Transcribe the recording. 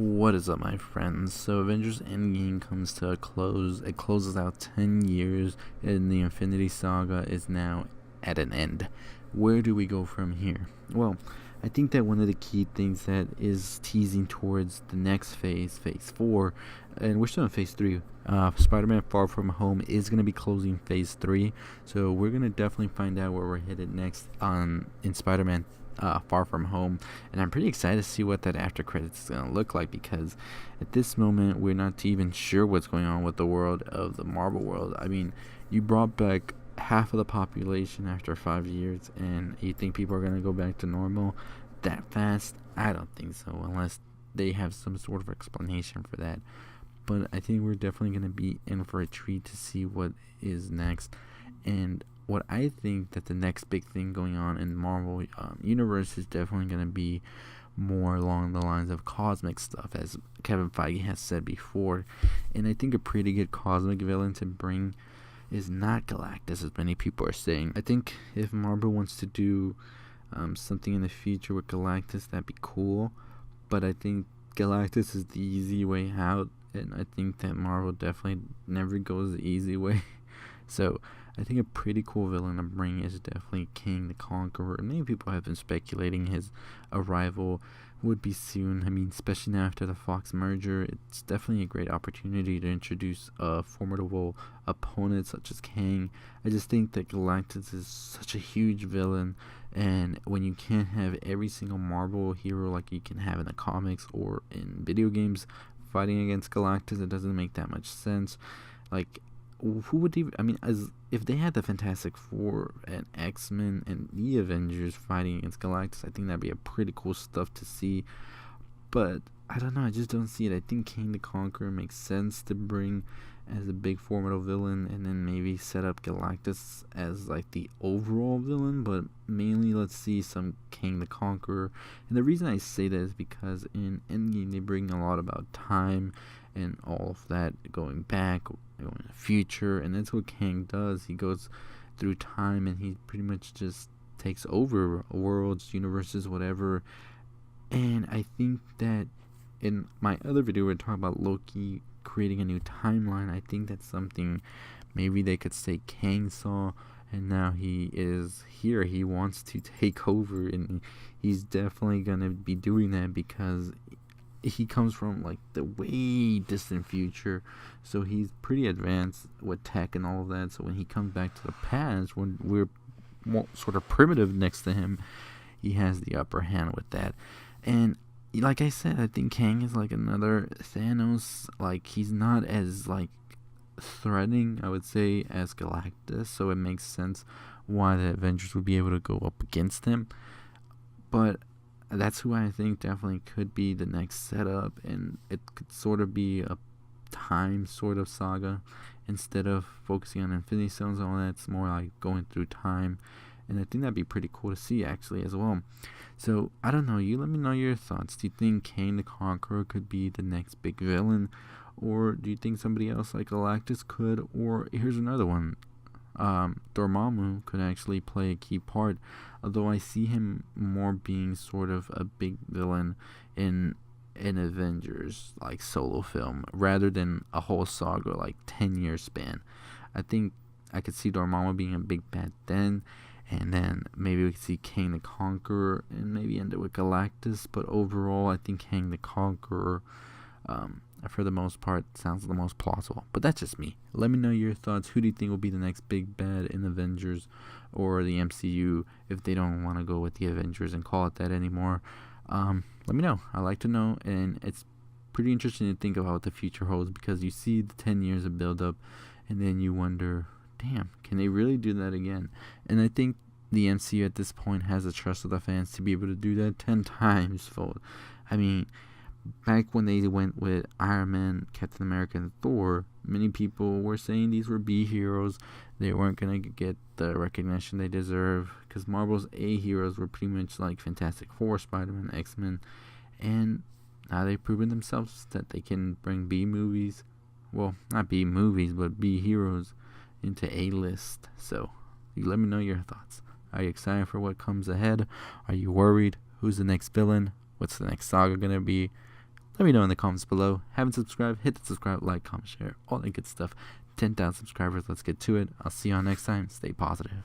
What is up, my friends? So, Avengers Endgame comes to a close. It closes out 10 years, and the Infinity Saga is now at an end. Where do we go from here? Well, I think that one of the key things that is teasing towards the next phase, phase 4, and we're still in phase 3. Spider-Man Far From Home is going to be closing phase 3, so we're going to definitely find out where we're headed next in Spider-Man Far From Home, and I'm pretty excited to see what that after credits is going to look like, because at this moment we're not even sure what's going on with the world of the Marvel world. I mean, you brought back half of the population after 5 years, and you think people are going to go back to normal that fast? I don't think so, unless they have some sort of explanation for that. But I think we're definitely going to be in for a treat to see what is next. And what I think that the next big thing going on in Marvel universe is definitely going to be more along the lines of cosmic stuff, as Kevin Feige has said before. And I think a pretty good cosmic villain to bring is not Galactus, as many people are saying. I think if Marvel wants to do something in the future with Galactus, that'd be cool. But I think Galactus is the easy way out, and I think that Marvel definitely never goes the easy way. So I think a pretty cool villain to bring is definitely Kang the Conqueror. Many people have been speculating his arrival would be soon. I mean, especially now after the Fox merger, it's definitely a great opportunity to introduce a formidable opponent such as Kang. I just think that Galactus is such a huge villain, and when you can't have every single Marvel hero like you can have in the comics or in video games fighting against Galactus, it doesn't make that much sense. Like, who would even, I mean, as if they had the Fantastic Four and X-Men and the Avengers fighting against Galactus, I think that'd be a pretty cool stuff to see. But I don't know, I just don't see it. I think Kang the Conqueror makes sense to bring as a big formidable villain, and then maybe set up Galactus as like the overall villain, but mainly let's see some Kang the Conqueror. And the reason I say that is because in Endgame they bring a lot about time and all of that, going back, going in the future, and that's what Kang does. He goes through time and he pretty much just takes over worlds, universes, whatever. And I think that in my other video we're talking about Loki creating a new timeline. I think that's something maybe they could say Kang saw, and now he is here. He wants to take over, and he's definitely gonna be doing that because he comes from like the way distant future, so he's pretty advanced with tech and all of that. So when he comes back to the past, when we're more sort of primitive next to him, he has the upper hand with that. And like I said, I think Kang is like another Thanos. Like, he's not as like threatening, I would say, as Galactus, so it makes sense why the Avengers would be able to go up against him. But that's who I think definitely could be the next setup, and it could sort of be a time sort of saga instead of focusing on Infinity Stones and all that. It's more like going through time, and I think that'd be pretty cool to see actually as well. So I don't know, you let me know your thoughts. Do you think Kang the Conqueror could be the next big villain, or do you think somebody else like Galactus could? Or here's another one, Dormammu could actually play a key part, although I see him more being sort of a big villain in an Avengers like solo film rather than a whole saga like 10-year span. I think I could see Dormammu being a big bad then, and then maybe we could see Kang the Conqueror and maybe end it with Galactus. But overall, I think Kang the Conqueror, for the most part, sounds the most plausible. But that's just me. Let me know your thoughts. Who do you think will be the next big bad in Avengers or the MCU if they don't want to go with the Avengers and call it that anymore? Let me know. I like to know, and it's pretty interesting to think about what the future holds, because you see the 10 years of build-up, and then you wonder, damn, can they really do that again? And I think the MCU at this point has the trust of the fans to be able to do that 10 times fold. I mean, back when they went with Iron Man, Captain America, and Thor, many people were saying these were B heroes. They weren't going to get the recognition they deserve, because Marvel's A heroes were pretty much like Fantastic Four, Spider-Man, X-Men, and now they've proven themselves that they can bring B movies, well, not B movies, but B heroes into A-list. So you let me know your thoughts. Are you excited for what comes ahead? Are you worried? Who's the next villain? What's the next saga gonna be? Let me know in the comments below. Haven't subscribed? Hit the subscribe, like, comment, share, all that good stuff. 10,000 subscribers. Let's get to it. I'll see you all next time. Stay positive.